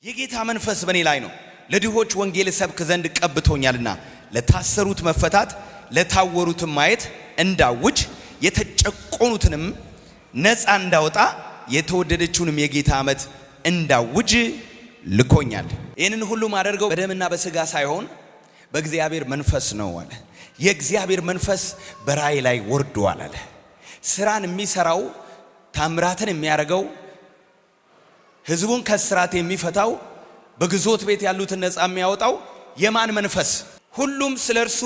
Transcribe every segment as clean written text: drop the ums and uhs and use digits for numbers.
የጌታ መንፈስ በኔ ላይ ነው ለድሆች ወንጌል ሰብክ ዘንድ ቀብቶኛልና ለታሰሩት መፈታት ለታወሩትም ማየት እንዳውጅ የተጨቆኑትንም ነፃ እንዳወጣ የተወደደችውንም የጌታ ዓመት እንዳውጅ ልኮኛል። ይህንን ሁሉ ማደርገው በደምና በስጋ ሳይሆን በእግዚአብሔር መንፈስ ነው አለ። የእግዚአብሔር መንፈስ በራእይ ላይ ወርዷል አለ። ስራን የሚሰራው ታምራትን የሚያደርገው ህዝቡን ከስራት የሚፈታው በግዞት ቤት ያሉትን ነፃ የሚያወጣው የማን መንፈስ? ሁሉም ስለርሱ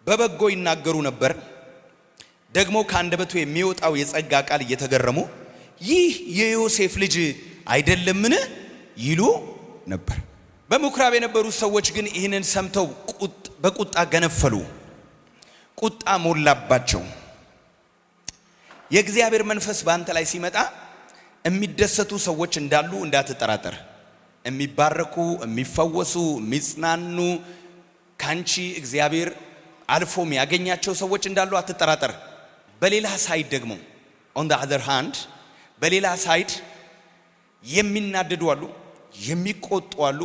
በበጎ ይናገሩ ነበር። ደግሞ ከአንደበቱ የሚወጣው የጸጋ ቃል እየተገረሙ ይህ የዮሴፍ ልጅ አይደለምን ይሉ ነበር። በምኩራብ የነበሩ ሰዎች ግን ይህንን ሰምተው በቁጣ ገነፈሉ፣ ቁጣ ሞላባቸው። የእግዚአብሔር መንፈስ በአንተ ላይ ሲመጣ የሚደሰቱ ሰዎች እንዳሉ እንዳትጠራጠር። የሚባረኩ፣ የሚፈወሱ፣ የሚጽናኑ ካንቺ እግዚአብሔር አልፎ የሚያገኛቸው ሰዎች እንዳሉ አትጠራጠር። በሌላ ሳይድ ደግሞ on the other hand በሌላ ሳይድ የሚናደዱ አሉ፣ የሚቆጡ አሉ፣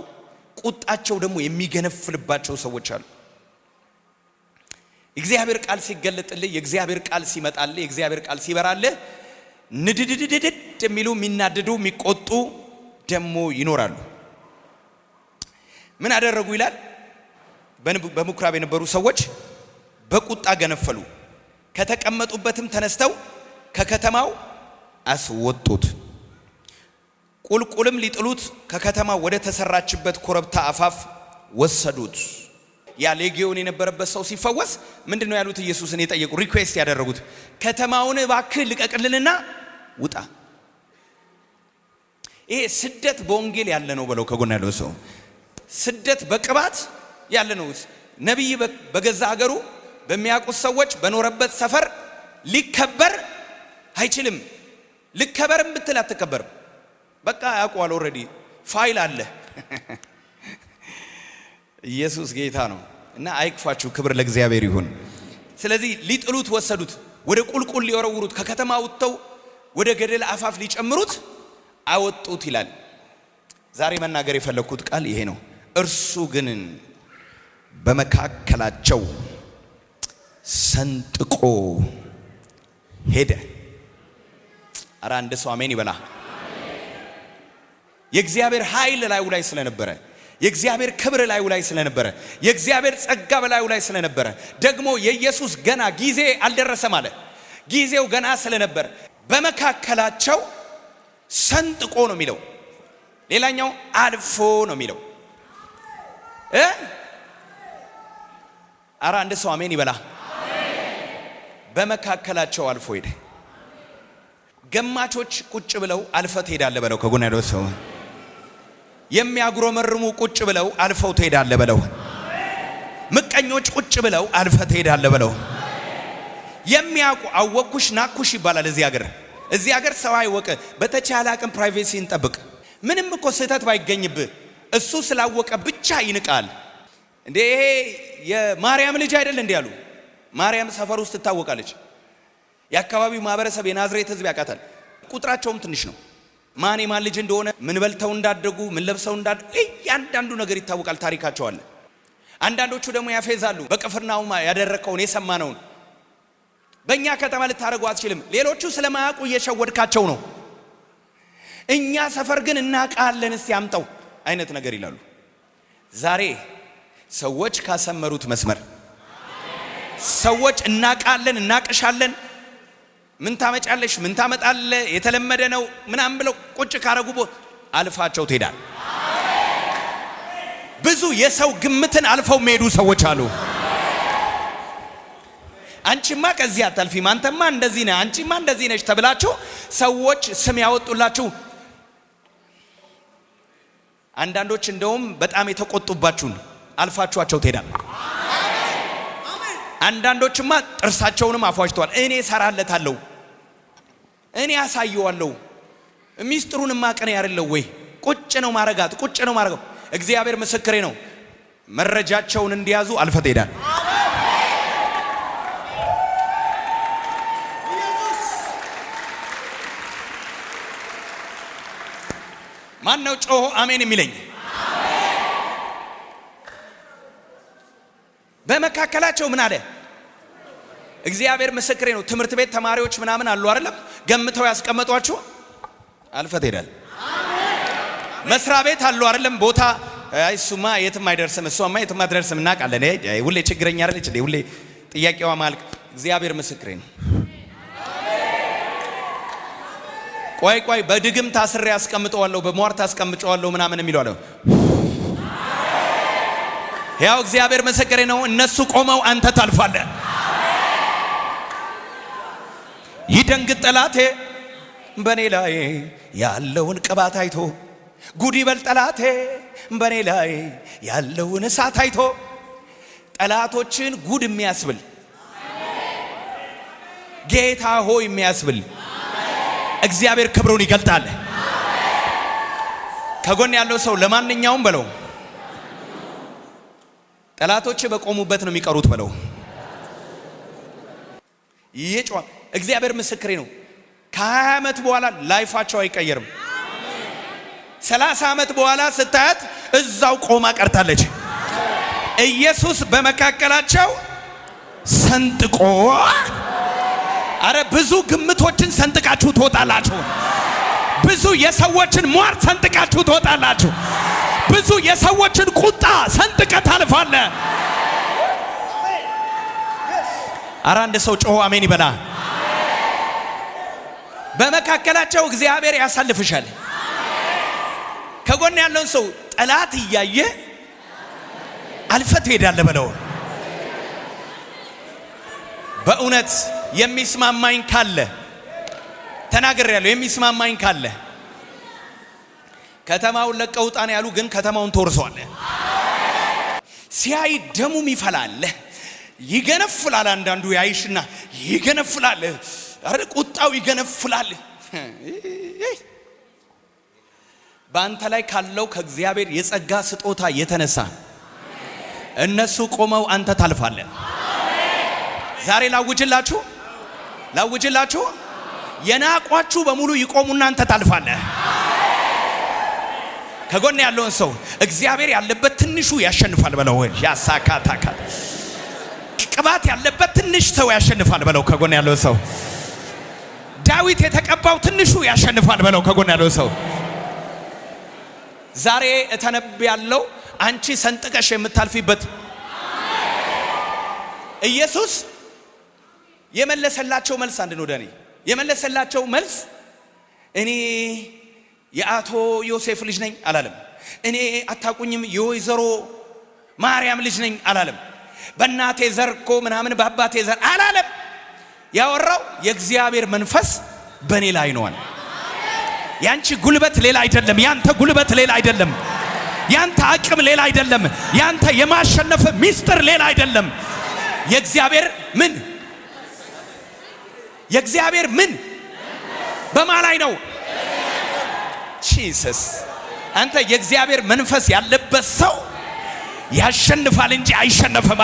ቁጣቸው ደግሞ የሚገነፍልባቸው ሰዎች አሉ። እግዚአብሔር ቃል ሲገለጥልህ፣ የእግዚአብሔር ቃል ሲመጣልህ፣ የእግዚአብሔር ቃል ሲበራልህ ንድድድድድ የሚሉ የሚናደዱ የሚቆጡ ደግሞ ይኖራሉ። ምን አደረጉ ይላል? በምኩራብ የነበሩ ሰዎች በቁጣ ገነፈሉ፣ ከተቀመጡበትም ተነስተው ከከተማው አስወጡት። ቁልቁልም ሊጥሉት ከከተማው ወደ ተሰራችበት ኮረብታ አፋፍ ወሰዱት። ያ ሌጊዮን የነበረበት ሰው ሲፈወስ ምንድነው ያሉት? ኢየሱስን የጠየቁ ሪኩዌስት ያደረጉት ከተማውን እባክህ ልቀቅልንና ውጣ። ይሄ ስደት በወንጌል ያለ ነው በለው ከጎን ያለው ሰው። ስደት በቅባት ያለ ነው። ነብይ በገዛ ሀገሩ በሚያውቁት ሰዎች በኖረበት ሰፈር ሊከበር አይችልም። ልከበርም ብትል አትከበርም። በቃ ያውቀዋል። ኦሬዲ ፋይል አለ። ኢየሱስ ጌታ ነው እና አይክፋችሁ። ክብር ለእግዚአብሔር ይሁን። ስለዚህ ሊጥሉት ወሰዱት፣ ወደ ቁልቁል ሊወረውሩት፣ ከከተማ ወጥተው ወደ ገደል አፋፍ ሊጨምሩት አወጡት ይላል። ዛሬ መናገር የፈለኩት ቃል ይሄ ነው። እርሱ ግን በመካከላቸው ሰንጥቆ ሄደ። አረ አንድ ሰው አሜን ይበላ። የእግዚአብሔር ኃይል ላዩ ላይ ስለነበረ፣ የእግዚአብሔር ክብር ላዩ ላይ ስለነበረ፣ የእግዚአብሔር ጸጋ በላዩ ላይ ስለነበረ፣ ደግሞ የኢየሱስ ገና ጊዜ አልደረሰም አለ። ጊዜው ገና ስለነበር በመካከላቸው ሰንጥቆ ነው የሚለው። ሌላኛው አልፎ ነው የሚለው። አረ አንድ ሰው አሜን ይበላ። በመካከላቸው አልፎ ሄደ። ገማቾች ቁጭ ብለው አልፈህ ትሄዳለህ በለው ከጎን ያለው ሰው። የሚያጉረመርሙ ቁጭ ብለው አልፈው ትሄዳለህ በለው። ምቀኞች ቁጭ ብለው አልፈህ ትሄዳለህ በለው። የሚያውቁ አወኩሽ ናኩሽ ይባላል እዚህ ሀገር ሰው አይወቅ። በተቻለ አቅም ፕራይቬሲን ጠብቅ። ምንም እኮ ስህተት ባይገኝብህ እሱ ስላወቀ ብቻ ይንቃል። እንዴ ይሄ የማርያም ልጅ አይደል እንዴ ያሉ። ማርያም ሰፈር ውስጥ ትታወቃለች። የአካባቢው ማህበረሰብ የናዝሬት ህዝብ ያውቃታል። ቁጥራቸውም ትንሽ ነው። ማን የማን ልጅ እንደሆነ፣ ምን በልተው እንዳደጉ፣ ምን ለብሰው እንዳደጉ እያንዳንዱ ነገር ይታወቃል። ታሪካቸው አለ። አንዳንዶቹ ደግሞ ያፌዛሉ። በቅፍርናሆም ያደረከውን የሰማነውን በእኛ ከተማ ልታደርጉ አትችልም። ሌሎቹ ስለማያውቁ እየሸወድካቸው ነው። እኛ ሰፈር ግን እናውቃለን፣ እስቲ አምጠው አይነት ነገር ይላሉ። ዛሬ ሰዎች ካሰመሩት መስመር ሰዎች እናውቃለን፣ እናቅሻለን፣ ምን ታመጫለሽ፣ ምን ታመጣለ፣ የተለመደ ነው ምናምን ብለው ቁጭ ካረጉ አልፋቸው ትሄዳል። ብዙ የሰው ግምትን አልፈው የሚሄዱ ሰዎች አሉ። አንቺማ ከዚህ አታልፊም፣ አንተማ እንደዚህ ነህ፣ አንቺማ እንደዚህ ነሽ ተብላችሁ ሰዎች ስም ያወጡላችሁ። አንዳንዶች እንደውም በጣም የተቆጡባችሁን አልፋችኋቸው ትሄዳል። አንዳንዶችማ ጥርሳቸውንም አፏጭተዋል። እኔ ሰራለታለሁ፣ እኔ ያሳየዋለሁ፣ ሚስጥሩን ማቀነ ያረለው ወይ ቁጭ ነው ማረጋት፣ ቁጭ ነው ማረጋው። እግዚአብሔር ምስክሬ ነው። መረጃቸውን እንዲያዙ አልፈት ሄዳል። ማን ነው ማነው ጮሆ አሜን የሚለኝ? በመካከላቸው ምን አለ? እግዚአብሔር ምስክሬ ነው። ትምህርት ቤት ተማሪዎች ምናምን አሉ አይደለም? ገምተው ያስቀመጧችሁ አልፈት ሄዳል። መስሪያ ቤት አሉ አይደለም? ቦታ እሱማ የትም አይደርስም፣ እሷማ የትም አትደርስም እናውቃለን። ሁሌ ችግረኛ አይደለች እንዴ? ሁሌ ጥያቄዋ ማልቅ። እግዚአብሔር ምስክሬ ነው። ቆይ በድግም ታስሬ ያስቀምጠዋለሁ፣ በሟርት አስቀምጨዋለሁ ምናምን የሚለው አለ። ያው እግዚአብሔር ምስክሬ ነው። እነሱ ቆመው አንተ ታልፋለህ። ይደንግጥ ጠላቴ በኔ ላይ ያለውን ቅባት አይቶ፣ ጉድ ይበል ጠላቴ በኔ ላይ ያለውን እሳት አይቶ። ጠላቶችን ጉድ የሚያስብል ጌታ ሆይ የሚያስብል እግዚአብሔር ክብሩን ይገልጣል። ከጎን ያለው ሰው ለማንኛውም በለው ጠላቶች በቆሙበት ነው የሚቀሩት በለው። ይሄ እግዚአብሔር ምስክሬ ነው። ከ20 ዓመት በኋላ ላይፋቸው አይቀየርም። 30 ዓመት በኋላ ስታያት እዛው ቆማ ቀርታለች። ኢየሱስ በመካከላቸው ሰንጥቆ አረ ብዙ ግምቶችን ሰንጥቃችሁ ትወጣላችሁ። ብዙ የሰዎችን ሟርት ሰንጥቃችሁ ትወጣላችሁ። ብዙ የሰዎችን ቁጣ ሰንጥቀ ታልፋለ። አረ አንድ ሰው ጮሆ አሜን ይበላ። በመካከላቸው እግዚአብሔር ያሳልፍሻል። ከጎን ያለውን ሰው ጠላት እያየ አልፈት ሄዳለ በለው። በእውነት የሚስማማኝ ካለ ተናግሬያለሁ። የሚስማማኝ ካለ ከተማውን ለቀው ውጣ ነው ያሉ፣ ግን ከተማውን ተወርሷል። ሲያይ ደሙም ይፈላል፣ ይገነፍላል። አንዳንዱ ያይሽና ይገነፍላል። አረ ቁጣው ይገነፍላል። በአንተ ላይ ካለው ከእግዚአብሔር የጸጋ ስጦታ የተነሳ እነሱ ቆመው አንተ ታልፋለህ። ዛሬ ላውጅላችሁ የናቋችሁ በሙሉ ይቆሙና አንተ ታልፋለህ። ከጎን ያለውን ሰው እግዚአብሔር ያለበት ትንሹ ያሸንፋል በለው። ያሳካታካ ቅባት ያለበት ትንሽ ሰው ያሸንፋል በለው። ከጎን ያለውን ሰው ዳዊት የተቀባው ትንሹ ያሸንፋል በለው። ከጎን ያለውን ሰው ዛሬ እተነብያለሁ አንቺ ሰንጥቀሽ የምታልፊበት ኢየሱስ የመለሰላቸው መልስ አንድ ነው። ደኔ የመለሰላቸው መልስ እኔ የአቶ ዮሴፍ ልጅ ነኝ አላለም። እኔ አታቁኝም የወይዘሮ ማርያም ልጅ ነኝ አላለም። በእናቴ ዘር እኮ ምናምን በአባቴ ዘር አላለም። ያወራው የእግዚአብሔር መንፈስ በእኔ ላይ ነው አለ። ያንቺ ጉልበት ሌላ አይደለም፣ ያንተ ጉልበት ሌላ አይደለም፣ ያንተ አቅም ሌላ አይደለም፣ ያንተ የማሸነፍ ሚስጥር ሌላ አይደለም። የእግዚአብሔር ምን በማን ላይ ነው? ጂሰስ። አንተ የእግዚአብሔር መንፈስ ያለበት ሰው ያሸንፋል እንጂ አይሸነፍም።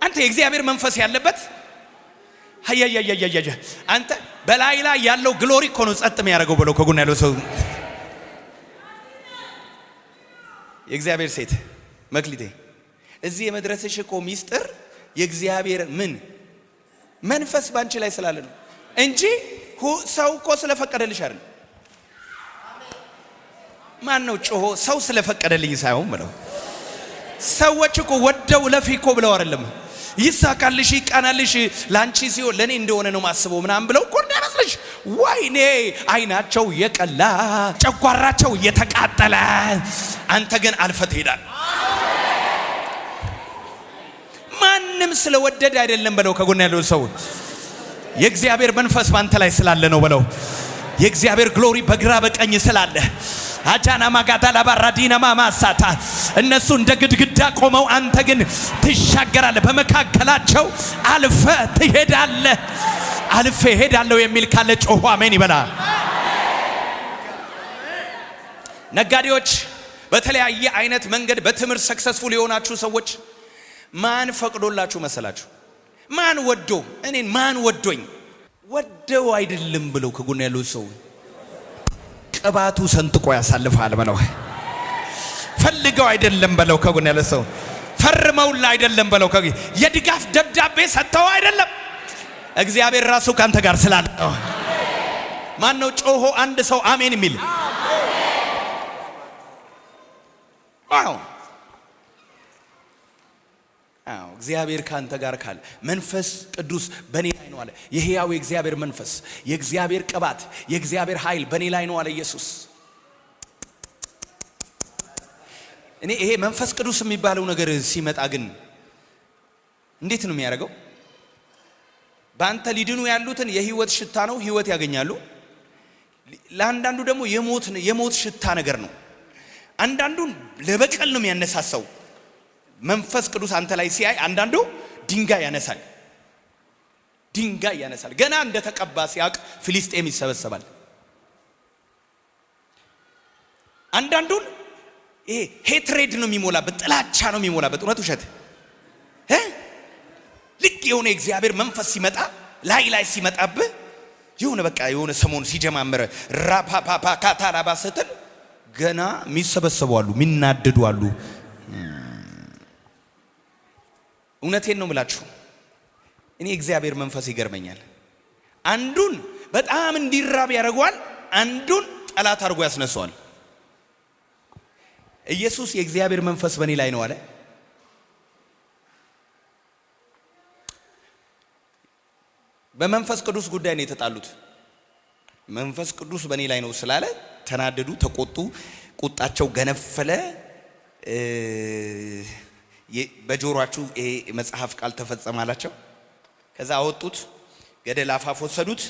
አንተ የእግዚአብሔር መንፈስ ያለበት አያያያያያ አንተ በላይ ላይ ያለው ግሎሪ እኮ ነው ጸጥ የሚያደርገው ብለው ከጎን ያለው ሰው የእግዚአብሔር ሴት መክሊቴ እዚህ የመድረስሽ እኮ ሚስጥር የእግዚአብሔር ምን መንፈስ ባንቺ ላይ ስላለ ነው እንጂ ሰው እኮ ስለፈቀደልሽ አይደል። ማን ነው ጮሆ ሰው ስለፈቀደልኝ ሳይሆን ብለው ሰዎች እኮ ወደው ለፊ እኮ ብለው አይደለም ይሳካልሽ ይቃናልሽ ላንቺ ሲሆን ለኔ እንደሆነ ነው ማስበው ምናምን ብለው እኮ እንዳይመስልሽ። ወይኔ አይናቸው የቀላ ጨጓራቸው የተቃጠለ አንተ ግን አልፈት ሄዳል። ማንም ስለወደደ አይደለም በለው። ከጎን ያለው ሰው የእግዚአብሔር መንፈስ ባንተ ላይ ስላለ ነው በለው። የእግዚአብሔር ግሎሪ በግራ በቀኝ ስላለ አጃና ማጋዳ ለባራዲና ማማሳታ እነሱ እንደ ግድግዳ ቆመው አንተ ግን ትሻገራለህ። በመካከላቸው አልፈ ትሄዳለህ። አልፈ ሄዳለሁ የሚል ካለ ጮሁ አሜን ይበላ። ነጋዴዎች፣ በተለያየ አይነት መንገድ በትምህርት ሰክሰስፉል የሆናችሁ ሰዎች ማን ፈቅዶላችሁ መሰላችሁ? ማን ወዶ እኔን ማን ወዶኝ? ወደው አይደለም ብለው ከጎን ያለው ሰው ቅባቱ ሰንጥቆ ያሳልፋል በለው። ፈልገው አይደለም በለው ከጎን ያለው ሰው ፈርመውላ አይደለም በለው። የድጋፍ ደብዳቤ ሰጥተው አይደለም። እግዚአብሔር ራሱ ካንተ ጋር ስላለ ማን ነው ጮሆ አንድ ሰው አሜን የሚል? አዎ እግዚአብሔር ካንተ ጋር ካለ መንፈስ ቅዱስ በኔ ላይ ነው አለ። የሕያው የእግዚአብሔር መንፈስ፣ የእግዚአብሔር ቅባት፣ የእግዚአብሔር ኃይል በኔ ላይ ነው አለ ኢየሱስ። እኔ ይሄ መንፈስ ቅዱስ የሚባለው ነገር ሲመጣ ግን እንዴት ነው የሚያደርገው? በአንተ ሊድኑ ያሉትን የህይወት ሽታ ነው፣ ህይወት ያገኛሉ። ለአንዳንዱ ደግሞ የሞት ሽታ ነገር ነው። አንዳንዱን ለበቀል ነው የሚያነሳሳው። መንፈስ ቅዱስ አንተ ላይ ሲያይ አንዳንዱ ድንጋይ ያነሳል። ገና እንደተቀባ ሲያቅ ፍልስጤም ይሰበሰባል። አንዳንዱን ይሄ ሄትሬድ ነው የሚሞላበት፣ ጥላቻ ነው የሚሞላበት። እውነት ውሸት ልክ የሆነ እግዚአብሔር መንፈስ ሲመጣ ላይ ሲመጣብህ የሆነ በቃ የሆነ ሰሞን ሲጀማመረ ራፓፓፓ ካታራባ ስትል ገና የሚሰበሰቡ አሉ፣ የሚናደዱ አሉ። እውነቴን ነው የምላችሁ። እኔ እግዚአብሔር መንፈስ ይገርመኛል። አንዱን በጣም እንዲራብ ያደርገዋል፣ አንዱን ጠላት አድርጎ ያስነሳዋል። ኢየሱስ የእግዚአብሔር መንፈስ በእኔ ላይ ነው አለ። በመንፈስ ቅዱስ ጉዳይ ነው የተጣሉት። መንፈስ ቅዱስ በእኔ ላይ ነው ስላለ ተናደዱ፣ ተቆጡ፣ ቁጣቸው ገነፈለ። በጆሮአችሁ ይሄ መጽሐፍ ቃል ተፈጸመ አላቸው። ከዛ አወጡት፣ ገደል አፋፍ ወሰዱት።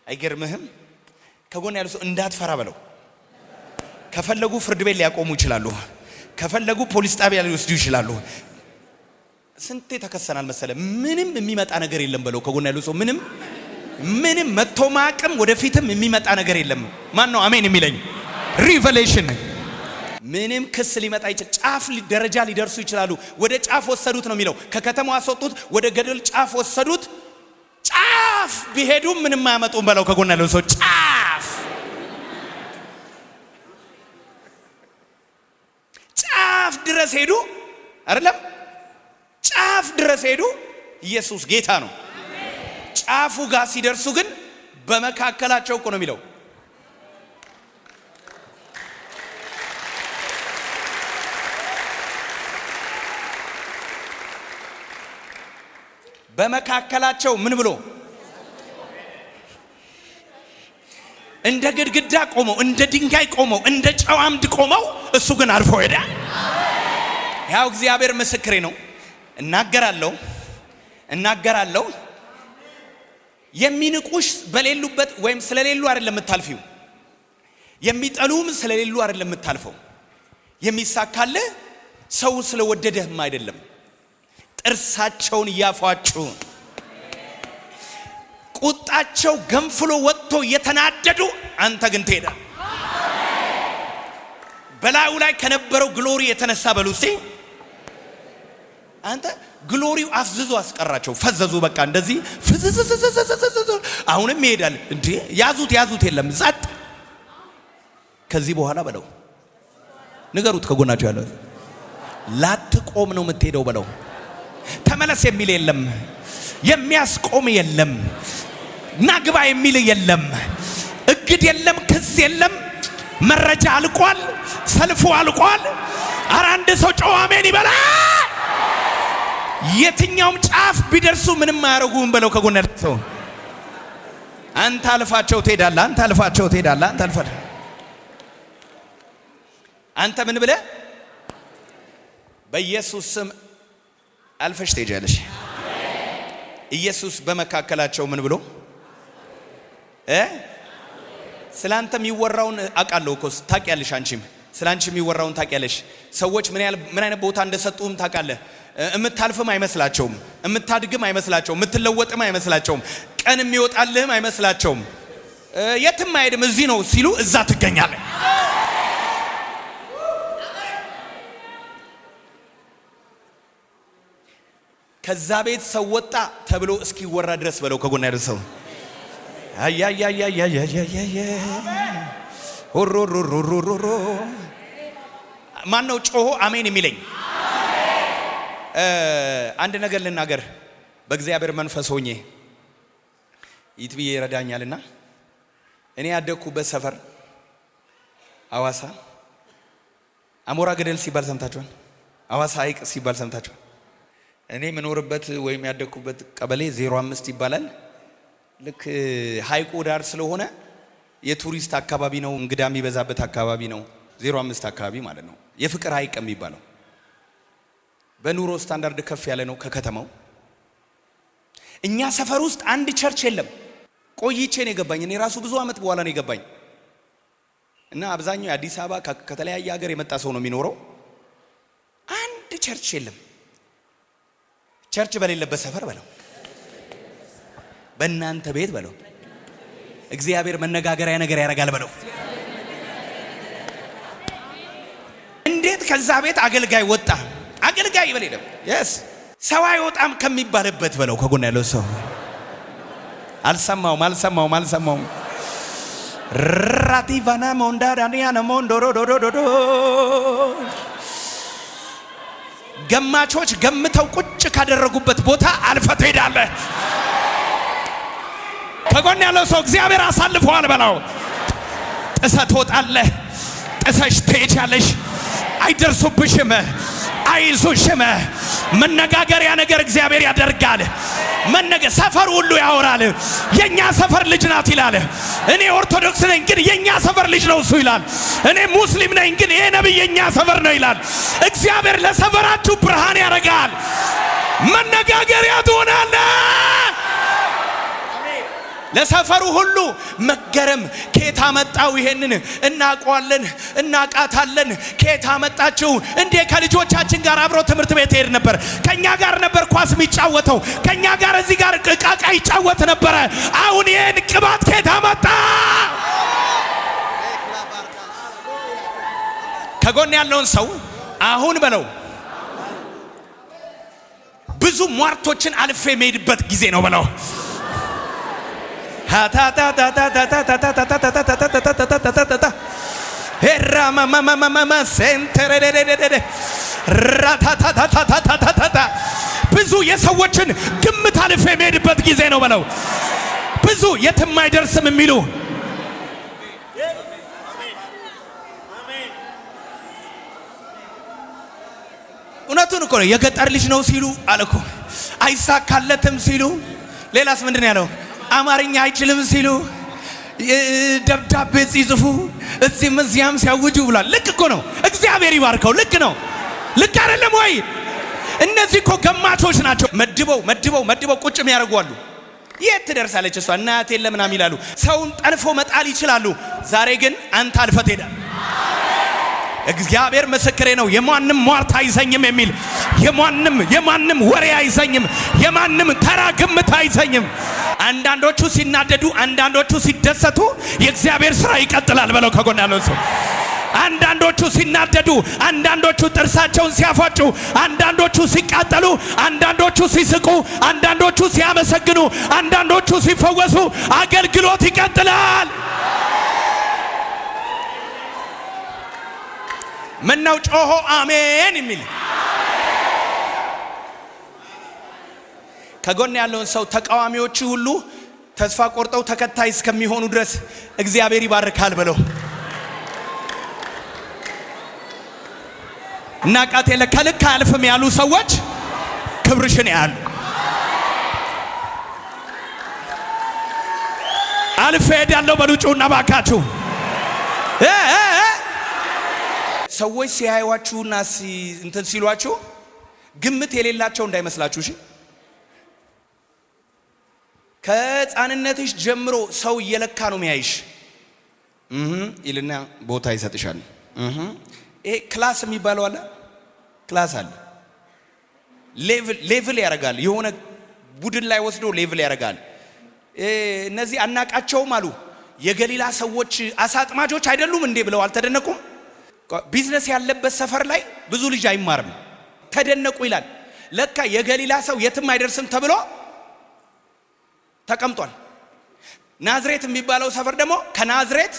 አይገርምህም? ከጎን ያለው ሰው እንዳትፈራ በለው። ከፈለጉ ፍርድ ቤት ሊያቆሙ ይችላሉ፣ ከፈለጉ ፖሊስ ጣቢያ ሊወስዱ ይችላሉ። ስንቴ ተከሰናል መሰለ። ምንም የሚመጣ ነገር የለም በለው። ከጎን ያለው ሰው ምንም መጥቶ ማቅም ወደፊትም የሚመጣ ነገር የለም። ማን ነው አሜን የሚለኝ? ሪቨሌሽን ምንም ክስ ሊመጣ ይችላል። ጫፍ ደረጃ ሊደርሱ ይችላሉ። ወደ ጫፍ ወሰዱት ነው የሚለው። ከከተማው አስወጡት፣ ወደ ገደል ጫፍ ወሰዱት። ጫፍ ቢሄዱ ምንም አያመጡም በለው። ከጎን ያለው ሰው ጫፍ ድረስ ሄዱ አይደለም? ጫፍ ድረስ ሄዱ። ኢየሱስ ጌታ ነው። ጫፉ ጋር ሲደርሱ ግን በመካከላቸው እኮ ነው የሚለው። በመካከላቸው ምን ብሎ? እንደ ግድግዳ ቆመው፣ እንደ ድንጋይ ቆመው፣ እንደ ጨው አምድ ቆመው፣ እሱ ግን አልፎ ሄደ። ያው እግዚአብሔር ምስክሬ ነው። እናገራለሁ። የሚንቁሽ በሌሉበት ወይም ስለሌሉ አይደለም የምታልፊው። የሚጠሉም ስለሌሉ አይደለም የምታልፈው። የሚሳካልህ ሰው ስለወደደህም አይደለም። ጥርሳቸውን እያፏጩ ቁጣቸው ገንፍሎ ወጥቶ እየተናደዱ አንተ ግን ትሄዳለህ። በላዩ ላይ ከነበረው ግሎሪ የተነሳ በሉሲ አንተ ግሎሪው አፍዝዞ አስቀራቸው። ፈዘዙ። በቃ እንደዚህ ፍዝዝዝዝዝዝ። አሁንም ይሄዳል። እንዴ ያዙት የለም ጸጥ። ከዚህ በኋላ በለው፣ ንገሩት ከጎናቸው ያለው ላትቆም ነው የምትሄደው በለው። ተመለስ የሚል የለም፣ የሚያስቆም የለም፣ ናግባ የሚል የለም፣ እግድ የለም፣ ክስ የለም። መረጃ አልቋል፣ ሰልፉ አልቋል። ኧረ አንድ ሰው ጮህ አሜን ይበላል። የትኛውም ጫፍ ቢደርሱ ምንም አያረጉም በለው። ከጎን ያለው አንተ አልፋቸው ትሄዳለህ። አንተ ምን ብለህ በኢየሱስ ስም አልፈሽ ትሄጃለሽ። ኢየሱስ በመካከላቸው ምን ብሎ ስላንተ የሚወራውን አውቃለሁ እኮ ታውቂያለሽ። አንቺም ስላንቺ የሚወራውን ታውቂያለሽ። ሰዎች ምን አይነት ቦታ እንደሰጡም ታውቃለህ። እምታልፍም አይመስላቸውም፣ እምታድግም አይመስላቸውም፣ እምትለወጥም አይመስላቸውም፣ ቀን የሚወጣልህም አይመስላቸውም። የትም አይሄድም እዚህ ነው ሲሉ እዛ ትገኛለህ። ከዛ ቤት ሰው ወጣ ተብሎ እስኪወራ ድረስ በለው ከጎን ያለው ሰው አያያያያያያያ ኦሮሮሮሮሮ ማን ነው ጮሆ አሜን የሚለኝ? አንድ ነገር ልናገር በእግዚአብሔር መንፈስ ሆኜ ይትብዬ ይረዳኛልና እኔ ያደኩበት ሰፈር አዋሳ አሞራ ገደል ሲባል ሰምታችኋል? አዋሳ ሐይቅ ሲባል ሰምታችኋል? እኔ የምኖርበት ወይም ያደኩበት ቀበሌ 05 ይባላል። ልክ ሐይቁ ዳር ስለሆነ የቱሪስት አካባቢ ነው፣ እንግዳ የሚበዛበት አካባቢ ነው። 05 አካባቢ ማለት ነው። የፍቅር ሐይቅ የሚባለው በኑሮ ስታንዳርድ ከፍ ያለ ነው ከከተማው። እኛ ሰፈር ውስጥ አንድ ቸርች የለም። ቆይቼ ነው የገባኝ። እኔ ራሱ ብዙ አመት በኋላ ነው የገባኝ። እና አብዛኛው የአዲስ አበባ ከተለያየ ሀገር የመጣ ሰው ነው የሚኖረው። አንድ ቸርች የለም። ቸርች በሌለበት ሰፈር በለው፣ በእናንተ ቤት በለው፣ እግዚአብሔር መነጋገሪያ ነገር ያደርጋል በለው። እንዴት ከዛ ቤት አገልጋይ ወጣ? አገልጋይ በሌለም yes ሰው አይወጣም ከሚባልበት በለው ከጎን ያለው ሰው አልሰማውም ራቲቫና ሞንዳዳኒያና ሞንዶሮዶዶዶ ገማቾች ገምተው ቁጭ ካደረጉበት ቦታ አልፈህ ትሄዳለህ። ከጎን ያለው ሰው እግዚአብሔር አሳልፈዋል በለው። ጥሰህ ትወጣለህ፣ ጥሰሽ ትሄጃለሽ። አይደርሱብሽም፣ አይዙሽም። መነጋገሪያ ነገር እግዚአብሔር ያደርጋል። ሰፈር ሁሉ ያወራል። የኛ ሰፈር ልጅ ናት ይላል። እኔ ኦርቶዶክስ ነኝ ግን የኛ ሰፈር ልጅ ነው እሱ ይላል። እኔ ሙስሊም ነኝ ግን ይሄ ነብይ የኛ ሰፈር ነው ይላል። እግዚአብሔር ለሰፈራችሁ ብርሃን ያደርጋል። መነጋገሪያ ትሆናለህ። ለሰፈሩ ሁሉ መገረም ከየት አመጣው? ይሄንን እናውቀዋለን፣ እናቃታለን። ከየት አመጣችው? እንዴ ከልጆቻችን ጋር አብሮ ትምህርት ቤት ሄድ ነበር። ከኛ ጋር ነበር ኳስ የሚጫወተው። ከኛ ጋር እዚህ ጋር ዕቃ ይጫወት ነበረ። አሁን ይሄን ቅባት ከየት አመጣ? ከጎን ያለውን ሰው አሁን በለው። ብዙ ሟርቶችን አልፌ የምሄድበት ጊዜ ነው በለው። ብዙ የሰዎችን ግምት አልፌ የምሄድበት ጊዜ ነው በለው። ብዙ የትም አይደርስም የሚሉ እውነቱን እኮ ነው። የገጠር ልጅ ነው ሲሉ አለኩ፣ አይሳካለትም ሲሉ፣ ሌላስ ምንድን ያለው? አማርኛ አይችልም ሲሉ፣ ደብዳቤ ሲጽፉ፣ እዚህም እዚያም ሲያውጁ ብሏል። ልክ እኮ ነው። እግዚአብሔር ይባርከው። ልክ ነው። ልክ አይደለም ወይ? እነዚህ እኮ ገማቾች ናቸው። መድበው ቁጭ የሚያደርጓሉ። የት ትደርሳለች እሷ እናት የለም ምናምን ይላሉ። ሰውን ጠልፎ መጣል ይችላሉ። ዛሬ ግን አንተ አልፈህ ትሄዳለህ። እግዚአብሔር ምስክሬ ነው። የማንም ሟርት አይዘኝም የሚል የማንም ወሬ አይዘኝም፣ የማንም ተራ ግምት አይዘኝም። አንዳንዶቹ ሲናደዱ፣ አንዳንዶቹ ሲደሰቱ የእግዚአብሔር ስራ ይቀጥላል በለው ከጎን ያለው ሰው። አንዳንዶቹ ሲናደዱ፣ አንዳንዶቹ ጥርሳቸውን ሲያፏጩ፣ አንዳንዶቹ ሲቃጠሉ፣ አንዳንዶቹ ሲስቁ፣ አንዳንዶቹ ሲያመሰግኑ፣ አንዳንዶቹ ሲፈወሱ አገልግሎት ይቀጥላል። ምነው ጮሆ አሜን የሚል? ከጎን ያለውን ሰው ተቃዋሚዎች ሁሉ ተስፋ ቆርጠው ተከታይ እስከሚሆኑ ድረስ እግዚአብሔር ይባርካል በለው። እና ቃቴለ ከልክ አልፍም ያሉ ሰዎች ክብርሽን ያሉ አልፌ ሄዳለሁ በሉጩና ባካችሁ። ሰዎች ሲያዩዋችሁና እንትን ሲሏችሁ ግምት የሌላቸው እንዳይመስላችሁ። እሺ ከሕፃንነትሽ ጀምሮ ሰው እየለካ ነው የሚያይሽ። ይልና ቦታ ይሰጥሻል። ይሄ ክላስ የሚባለው አለ። ክላስ አለ። ሌቭል ያደርጋል። የሆነ ቡድን ላይ ወስዶ ሌቭል ያደርጋል። እነዚህ አናቃቸውም አሉ። የገሊላ ሰዎች አሳ አጥማጆች አይደሉም እንዴ ብለው አልተደነቁም? ቢዝነስ ያለበት ሰፈር ላይ ብዙ ልጅ አይማርም። ተደነቁ ይላል። ለካ የገሊላ ሰው የትም አይደርስም ተብሎ ተቀምጧል። ናዝሬት የሚባለው ሰፈር ደግሞ ከናዝሬት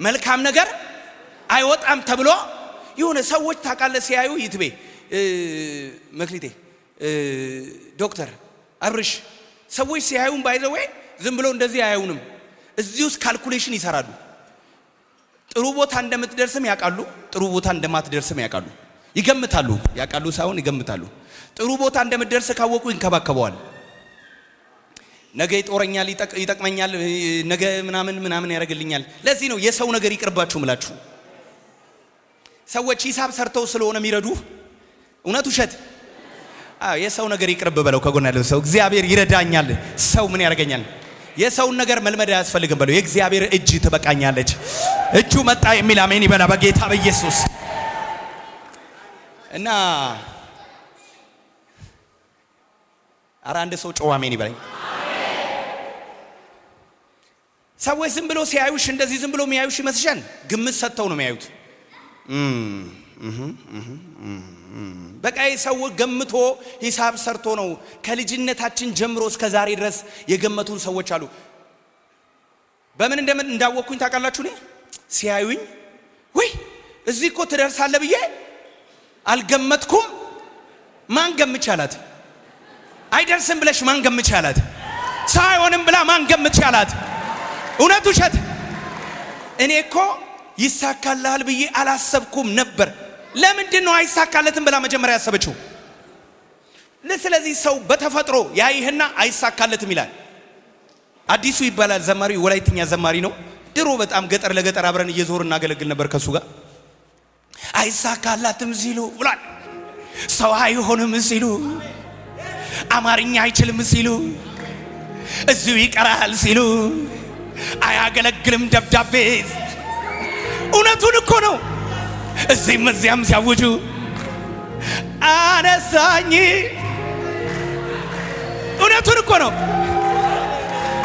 መልካም ነገር አይወጣም ተብሎ የሆነ ሰዎች ታውቃለህ ሲያዩ ይትቤ መክሊቴ ዶክተር አብርሽ ሰዎች ሲያዩን ባይዘው ዝም ብሎ እንደዚህ አያዩንም። እዚህ ውስጥ ካልኩሌሽን ይሰራሉ። ጥሩ ቦታ እንደምትደርስም ያውቃሉ፣ ጥሩ ቦታ እንደማትደርስም ያውቃሉ። ይገምታሉ፣ ያውቃሉ ሳይሆን ይገምታሉ። ጥሩ ቦታ እንደምትደርስ ካወቁ ይንከባከበዋል። ነገ ይጦረኛል፣ ይጠቅመኛል፣ ነገ ምናምን ያደርግልኛል። ለዚህ ነው የሰው ነገር ይቅርባችሁ ምላችሁ። ሰዎች ሂሳብ ሰርተው ስለሆነ የሚረዱ እውነት ውሸት የሰው ነገር ይቅርብ በለው። ከጎን ያለው ሰው እግዚአብሔር ይረዳኛል፣ ሰው ምን ያደርገኛል? የሰውን ነገር መልመድ አያስፈልግም በለው። የእግዚአብሔር እጅ ትበቃኛለች። እጁ መጣ የሚል አሜን ይበላ በጌታ በኢየሱስ። እና ኧረ አንድ ሰው ጮህ አሜን ይበለኝ። ሰዎች ዝም ብሎ ሲያዩሽ እንደዚህ ዝም ብሎ የሚያዩሽ ይመስልሻል? ግምት ሰጥተው ነው የሚያዩት። በቃ ሰው ገምቶ ሂሳብ ሰርቶ ነው። ከልጅነታችን ጀምሮ እስከ ዛሬ ድረስ የገመቱን ሰዎች አሉ። በምን እንዳወቅኩኝ ታውቃላችሁ? እኔ ሲያዩኝ ወይ እዚህ እኮ ትደርሳለህ ብዬ አልገመትኩም። ማን ገምቻላት? አይደርስም ብለሽ ማን ገምቻላት? ሳይሆንም ብላ ማን ገምቻላት? እውነት ውሸት? እኔ እኮ ይሳካልሃል ብዬ አላሰብኩም ነበር። ለምንድን ነው አይሳካለትም ብላ መጀመሪያ ያሰበችው? ስለዚህ ሰው በተፈጥሮ ያይህና አይሳካለትም ይላል። አዲሱ ይባላል ዘማሪ፣ ወላይትኛ ዘማሪ ነው። ድሮ በጣም ገጠር ለገጠር አብረን እየዞር እናገለግል ነበር ከሱ ጋር። አይሳካላትም ሲሉ ብሏል። ሰው አይሆንም ሲሉ፣ አማርኛ አይችልም ሲሉ፣ እዚሁ ይቀራል ሲሉ፣ አያገለግልም ደብዳቤ። እውነቱን እኮ ነው። እዚህም እዚያም ሲያውጁ አነሳኝ። እውነቱን እኮ ነው።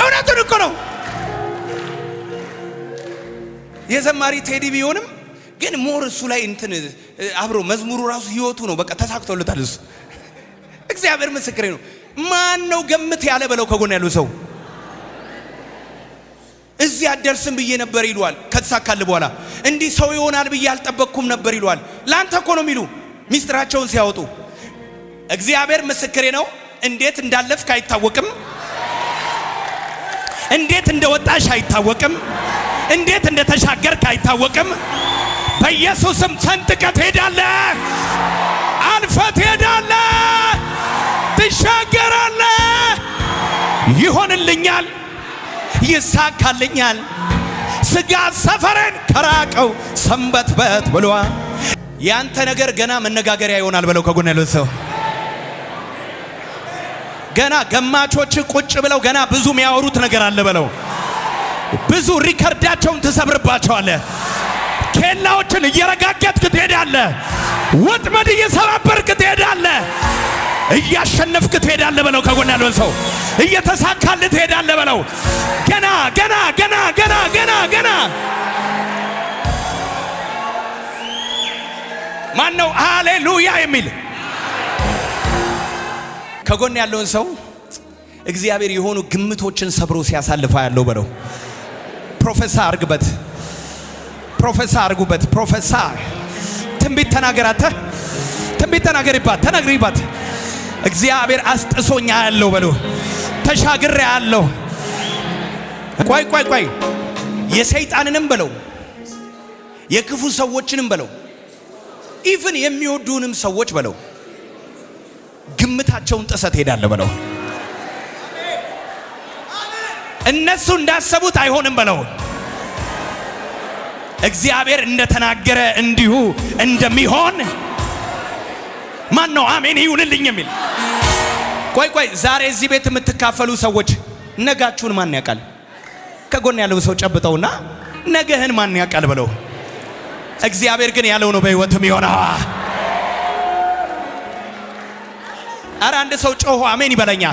እውነቱን እኮ ነው። የዘማሪ ቴዲ ቢሆንም ግን ሞር እሱ ላይ እንትን አብሮ መዝሙሩ ራሱ ህይወቱ ነው። በቃ ተሳክቶለታል እሱ። እግዚአብሔር ምስክሬ ነው። ማን ነው ገምት ያለ በለው ከጎን ያለው ሰው። እዚህ አደርስም ብዬ ነበር ይሏል። ከተሳካል በኋላ እንዲህ ሰው ይሆናል ብዬ አልጠበቅኩም ነበር ይሏል። ላንተ እኮ ነው የሚሉ ሚስጥራቸውን ሲያወጡ። እግዚአብሔር ምስክሬ ነው። እንዴት እንዳለፍክ አይታወቅም። እንዴት እንደወጣሽ አይታወቅም። እንዴት እንደተሻገርክ አይታወቅም። በኢየሱስም ሰንጥቀህ ትሄዳለህ። አልፈህ ትሄዳለህ። ትሻገራለህ። ይሆንልኛል፣ ይሳካልኛል። ስጋ ሰፈረን ከራቀው ሰንበትበት ብሏል። ያንተ ነገር ገና መነጋገሪያ ይሆናል በለው ከጎን ያለው ሰው። ገና ገማቾች ቁጭ ብለው ገና ብዙ የሚያወሩት ነገር አለ በለው። ብዙ ሪከርዳቸውን ትሰብርባቸዋለህ። ኬላዎችን እየረጋገጥክ ትሄዳለህ። ወጥመድ እየሰባበርክ ትሄዳለህ። እያሸነፍክ ትሄዳለህ በለው ከጎን ያለው ሰው። እየተሳካልህ ትሄዳለህ በለው። ገና ገና ገና ገና ገና ገና ማን ነው ሃሌሉያ የሚል? ከጎን ያለውን ሰው እግዚአብሔር የሆኑ ግምቶችን ሰብሮ ሲያሳልፋ ያለው በለው። ፕሮፌሰር አርግበት፣ ፕሮፌሰር አርጉበት። ፕሮፌሰር ትንቢት ተናገራተ፣ ትንቢት ተናገሪባት፣ ተናገሪባት። እግዚአብሔር አስጥሶኛ ያለው በለው። ተሻግሬ ያለው ቆይ ቆይ ቆይ የሰይጣንንም በለው የክፉ ሰዎችንም በለው ኢቭን የሚወዱንም ሰዎች በለው ግምታቸውን ጥሰት ሄዳለ በለው። እነሱ እንዳሰቡት አይሆንም በለው። እግዚአብሔር እንደተናገረ እንዲሁ እንደሚሆን ማን ነው አሜን ይሁንልኝ የሚል? ቆይ ቆይ ዛሬ እዚህ ቤት የምትካፈሉ ሰዎች ነጋችሁን ማን ያውቃል? ከጎን ያለው ሰው ጨብጠውና ነገህን ማን ያውቃል በለው። እግዚአብሔር ግን ያለው ነው በህይወትም ይሆናል። አረ አንድ ሰው ጮሆ አሜን ይበለኛ።